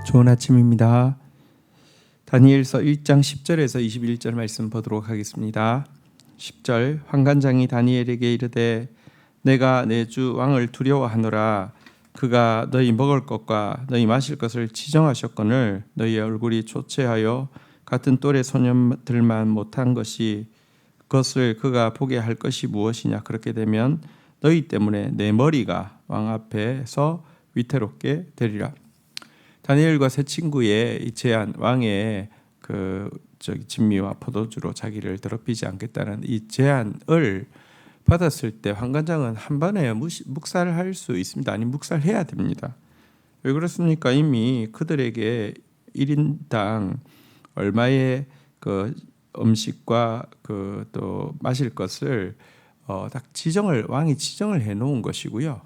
좋은 아침입니다. 다니엘서 1장 10절에서 21절 말씀 보도록 하겠습니다. 10절 환관장이 다니엘에게 이르되 내가 내 주 왕을 두려워하노라. 그가 너희 먹을 것과 너희 마실 것을 지정하셨거늘 너희의 얼굴이 초췌하여 같은 또래 소년들만 못한 것이 그것을 그가 보게 할 것이 무엇이냐. 그렇게 되면 너희 때문에 내 머리가 왕 앞에서 위태롭게 되리라. 다니엘과 세 친구의 이 제안, 왕의 진미와 포도주로 자기를 더럽히지 않겠다는 이 제안을 받았을 때 환관장은 한 번에 묵살할 수 있습니다. 아니 묵살해야 됩니다. 왜 그렇습니까? 이미 그들에게 1인당 얼마의 그 음식과 또 마실 것을 딱 왕이 지정을 해놓은 것이고요.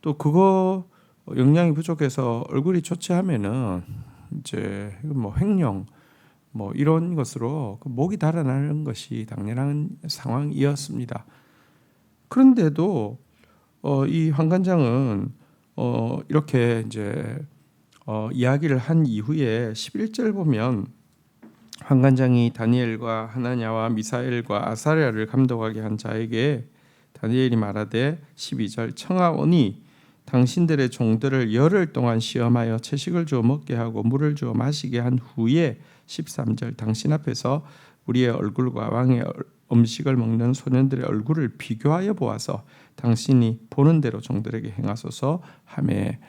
또 그거 영양이 부족해서 얼굴이 초췌하면은 이제 횡령 이런 것으로 목이 달아나는 것이 당연한 상황이었습니다. 그런데도 이 환관장은 이렇게 이제 이야기를 한 이후에 11절 보면 환관장이 다니엘과 하나냐와 미사엘과 아사랴를 감독하게 한 자에게 다니엘이 말하되 12절 청하오니 당신들의 종들을 열흘 동안 시험하여 채식을 주어 먹게 하고 물을 주어 마시게 한 후에 13절 당신 앞에서 우리의 얼굴과 왕의 음식을 먹는 소년들의 얼굴을 비교하여 보아서 당신이 보는 대로 종들에게 행하소서 하매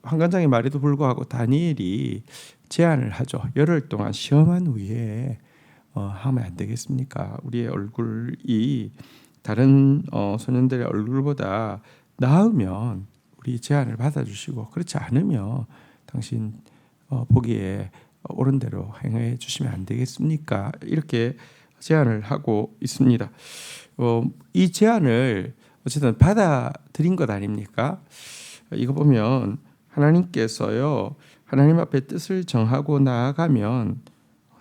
환관장의 말에도 불구하고 다니엘이 제안을 하죠. 열흘 동안 시험한 후에 하면 안 되겠습니까? 우리의 얼굴이 다른 소년들의 얼굴보다 나으면 우리 제안을 받아주시고 그렇지 않으면 당신 보기에 옳은 대로 행해 주시면 안 되겠습니까? 이렇게 제안을 하고 있습니다. 이 제안을 어쨌든 받아들인 것 아닙니까? 이거 보면 하나님께서요 하나님 앞에 뜻을 정하고 나아가면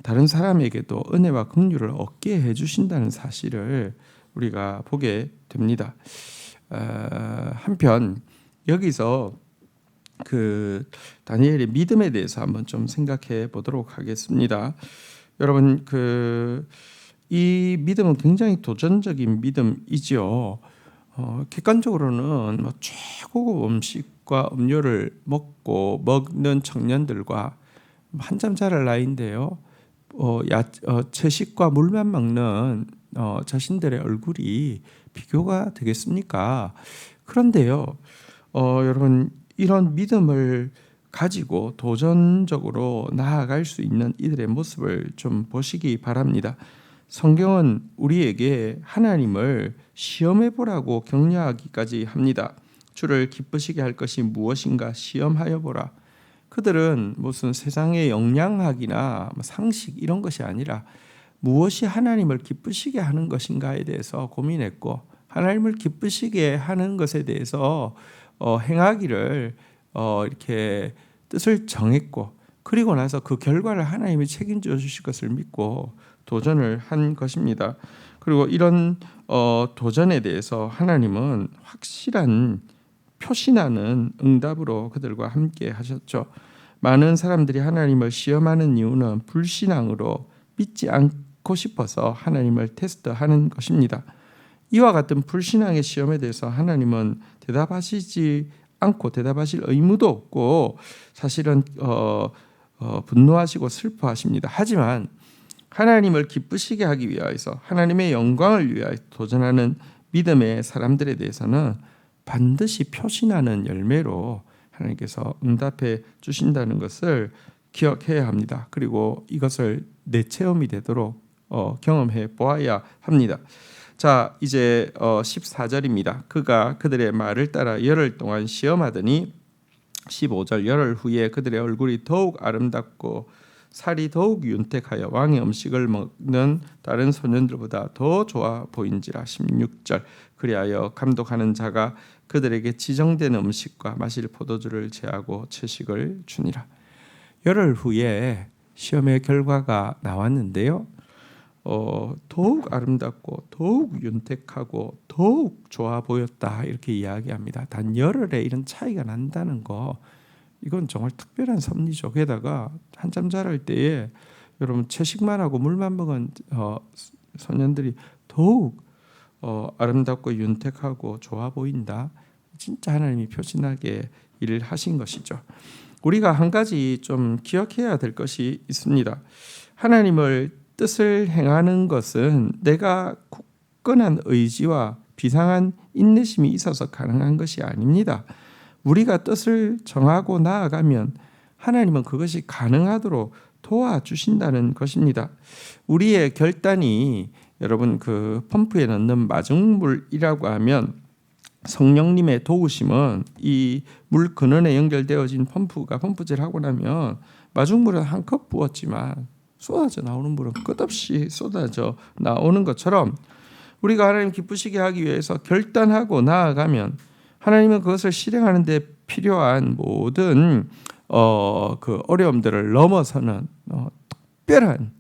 다른 사람에게도 은혜와 긍휼을 얻게 해주신다는 사실을 우리가 보게 됩니다. 한편 여기서 다니엘의 믿음에 대해서 한번 좀 생각해 보도록 하겠습니다. 여러분 이 믿음은 굉장히 도전적인 믿음이죠. 객관적으로는 최고급 음식과 음료를 먹는 청년들과 한참 자랄 나이인데요. 채식과 물만 먹는 자신들의 얼굴이 비교가 되겠습니까? 그런데요, 여러분 이런 믿음을 가지고 도전적으로 나아갈 수 있는 이들의 모습을 좀 보시기 바랍니다. 성경은 우리에게 하나님을 시험해 보라고 격려하기까지 합니다. 주를 기쁘시게 할 것이 무엇인가 시험하여 보라. 그들은 무슨 세상의 영양학이나 상식 이런 것이 아니라 무엇이 하나님을 기쁘시게 하는 것인가에 대해서 고민했고 하나님을 기쁘시게 하는 것에 대해서 행하기를 이렇게 뜻을 정했고 그리고 나서 그 결과를 하나님이 책임져 주실 것을 믿고 도전을 한 것입니다. 그리고 이런 도전에 대해서 하나님은 확실한 표시나는 응답으로 그들과 함께 하셨죠. 많은 사람들이 하나님을 시험하는 이유는 불신앙으로 믿지 않고 싶어서 하나님을 테스트하는 것입니다. 이와 같은 불신앙의 시험에 대해서 하나님은 대답하시지 않고 대답하실 의무도 없고 사실은 분노하시고 슬퍼하십니다. 하지만 하나님을 기쁘시게 하기 위하여서 하나님의 영광을 위하여 도전하는 믿음의 사람들에 대해서는 반드시 표시나는 열매로 하나님께서 응답해 주신다는 것을 기억해야 합니다. 그리고 이것을 내 체험이 되도록 경험해 보아야 합니다. 자, 이제 14절입니다. 그가 그들의 말을 따라 열흘 동안 시험하더니 15절 열흘 후에 그들의 얼굴이 더욱 아름답고 살이 더욱 윤택하여 왕의 음식을 먹는 다른 소년들보다 더 좋아 보인지라. 16절 그리하여 감독하는 자가 그들에게 지정된 음식과 마실 포도주를 제하고 채식을 주니라. 열흘 후에 시험의 결과가 나왔는데요. 더욱 아름답고 더욱 윤택하고 더욱 좋아 보였다 이렇게 이야기합니다. 단 열흘에 이런 차이가 난다는 거, 이건 정말 특별한 섭리죠. 게다가 한참 자랄 때에 여러분 채식만 하고 물만 먹은 소년들이 더욱 아름답고 윤택하고 좋아 보인다. 진짜 하나님이 표신하게 일을 하신 것이죠. 우리가 한 가지 좀 기억해야 될 것이 있습니다. 하나님을 뜻을 행하는 것은 내가 굳건한 의지와 비상한 인내심이 있어서 가능한 것이 아닙니다. 우리가 뜻을 정하고 나아가면 하나님은 그것이 가능하도록 도와주신다는 것입니다. 우리의 결단이 여러분 그 펌프에 넣는 마중물이라고 하면 성령님의 도우심은 이 물 근원에 연결되어진 펌프가 펌프질을 하고 나면 마중물은 한 컵 부었지만 쏟아져 나오는 물은 끝없이 쏟아져 나오는 것처럼 우리가 하나님 기쁘시게 하기 위해서 결단하고 나아가면 하나님은 그것을 실행하는 데 필요한 모든 그 어려움들을 넘어서는 특별한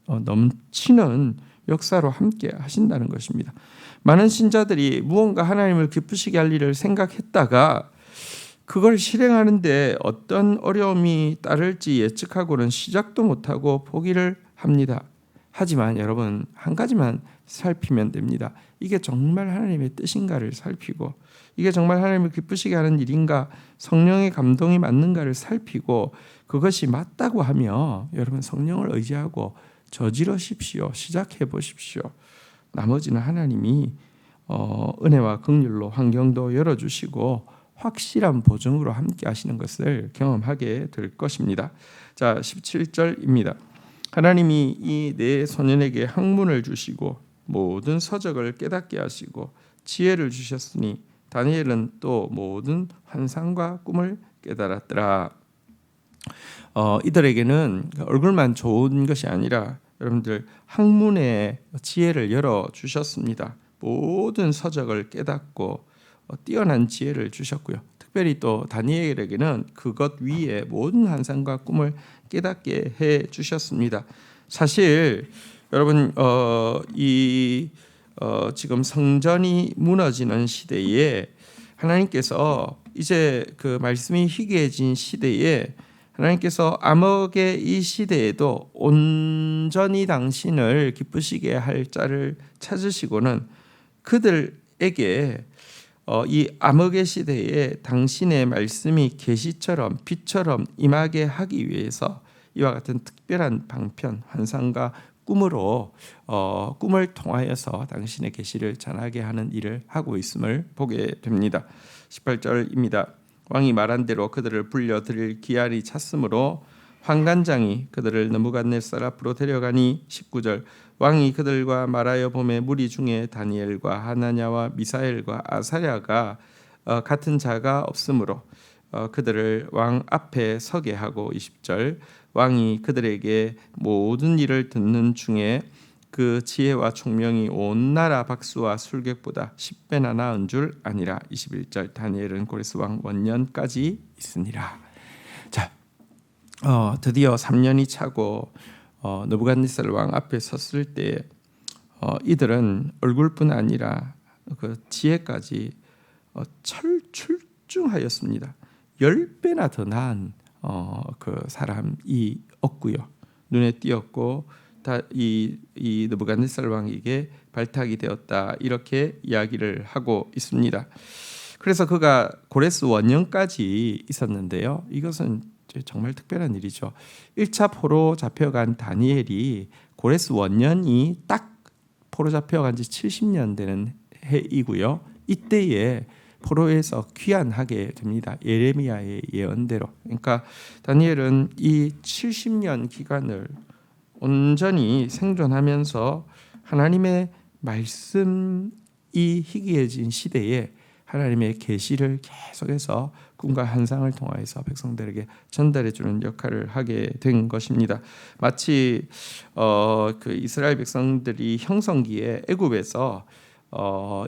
넘치는 역사로 함께 하신다는 것입니다. 많은 신자들이 무언가 하나님을 기쁘시게 할 일을 생각했다가 그걸 실행하는데 어떤 어려움이 따를지 예측하고는 시작도 못하고 포기를 합니다. 하지만 여러분 한 가지만 살피면 됩니다. 이게 정말 하나님의 뜻인가를 살피고 이게 정말 하나님을 기쁘시게 하는 일인가, 성령의 감동이 맞는가를 살피고 그것이 맞다고 하며 여러분 성령을 의지하고 저지르십시오. 시작해 보십시오. 나머지는 하나님이 은혜와 긍휼로 환경도 열어주시고 확실한 보증으로 함께 하시는 것을 경험하게 될 것입니다. 자, 17절입니다. 하나님이 이 네 소년에게 학문을 주시고 모든 서적을 깨닫게 하시고 지혜를 주셨으니 다니엘은 또 모든 환상과 꿈을 깨달았더라. 이들에게는 얼굴만 좋은 것이 아니라 여러분들 학문의 지혜를 열어 주셨습니다. 모든 서적을 깨닫고 뛰어난 지혜를 주셨고요. 특별히 또 다니엘에게는 그것 위에 모든 환상과 꿈을 깨닫게 해 주셨습니다. 사실 여러분 지금 성전이 무너지는 시대에 하나님께서 이제 그 말씀이 희귀해진 시대에 하나님께서 암흑의 이 시대에도 온전히 당신을 기쁘시게 할 자를 찾으시고는 그들에게 이 암흑의 시대에 당신의 말씀이 계시처럼 빛처럼 임하게 하기 위해서 이와 같은 특별한 방편, 환상과 꿈으로 꿈을 통하여서 당신의 계시를 전하게 하는 일을 하고 있음을 보게 됩니다. 18절입니다. 왕이 말한 대로 그들을 불려드릴 기한이 찼으므로 환관장이 그들을 느부갓네살 앞으로 데려가니 19절 왕이 그들과 말하여 보매 무리 중에 다니엘과 하나냐와 미사엘과 아사랴가 같은 자가 없으므로 그들을 왕 앞에 서게 하고 20절 왕이 그들에게 모든 일을 듣는 중에 그 지혜와 총명이 온 나라 박수와 술객보다 10배나 나은 줄 아니라. 21절 다니엘은 고레스 왕 원년까지 있으니라. 자, 드디어 3년이 차고 느부갓네살 왕 앞에 섰을 때 이들은 얼굴뿐 아니라 그 지혜까지 출중하였습니다. 10배나 더 나은 그 사람이 없고요. 눈에 띄었고 이 느부갓네살 왕에게 발탁이 되었다 이렇게 이야기를 하고 있습니다. 그래서 그가 고레스 원년까지 있었는데요. 이것은 정말 특별한 일이죠. 1차 포로 잡혀간 다니엘이 고레스 원년이 딱 포로 잡혀간 지 70년 되는 해이고요. 이때에 포로에서 귀환하게 됩니다. 예레미야의 예언대로. 그러니까 다니엘은 이 70년 기간을 온전히 생존하면서 하나님의 말씀이 희귀해진 시대에 하나님의 계시를 계속해서 꿈과 환상을 통하여서 백성들에게 전달해주는 역할을 하게 된 것입니다. 마치 그 이스라엘 백성들이 형성기에 애굽에서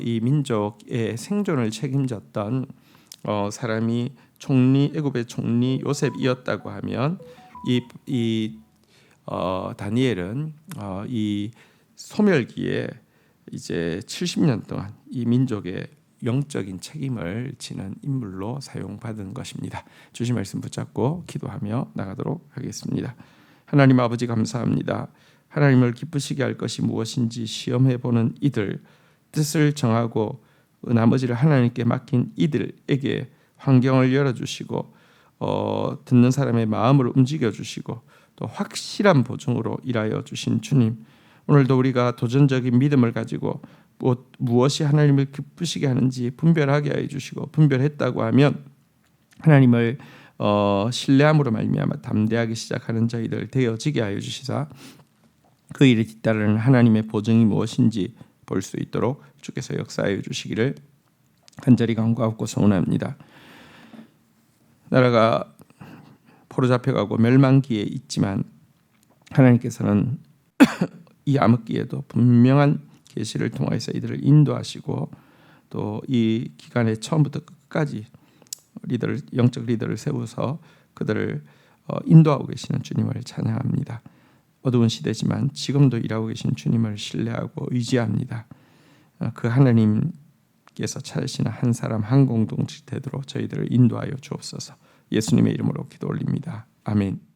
이 민족의 생존을 책임졌던 사람이 애굽의 총리 요셉이었다고 하면 이 다니엘은 이 소멸기에 이제 70년 동안 이 민족의 영적인 책임을 지는 인물로 사용받은 것입니다. 주신 말씀 붙잡고 기도하며 나가도록 하겠습니다. 하나님 아버지 감사합니다. 하나님을 기쁘시게 할 것이 무엇인지 시험해 보는 이들, 뜻을 정하고 나머지를 하나님께 맡긴 이들에게 환경을 열어주시고 듣는 사람의 마음을 움직여주시고 또 확실한 보증으로 일하여 주신 주님, 오늘도 우리가 도전적인 믿음을 가지고 무엇이 하나님을 기쁘시게 하는지 분별하게 하여 주시고, 분별했다고 하면 하나님을 신뢰함으로 말미암아 담대하게 시작하는 저희들 되어지게 하여 주시사 그 일에 뒤따르는 하나님의 보증이 무엇인지 볼 수 있도록 주께서 역사하여 주시기를 간절히 간구하고 소원합니다. 나라가 포로잡혀가고 멸망기에 있지만 하나님께서는 이 암흑기에도 분명한 계시를 통해서 이들을 인도하시고 또 이 기간의 처음부터 끝까지 영적 리더를 세워서 그들을 인도하고 계시는 주님을 찬양합니다. 어두운 시대지만 지금도 일하고 계신 주님을 신뢰하고 의지합니다. 그 하나님께서 찾으시는 한 사람 한 공동체 되도록 저희들을 인도하여 주옵소서. 예수님의 이름으로 기도 올립니다. 아멘.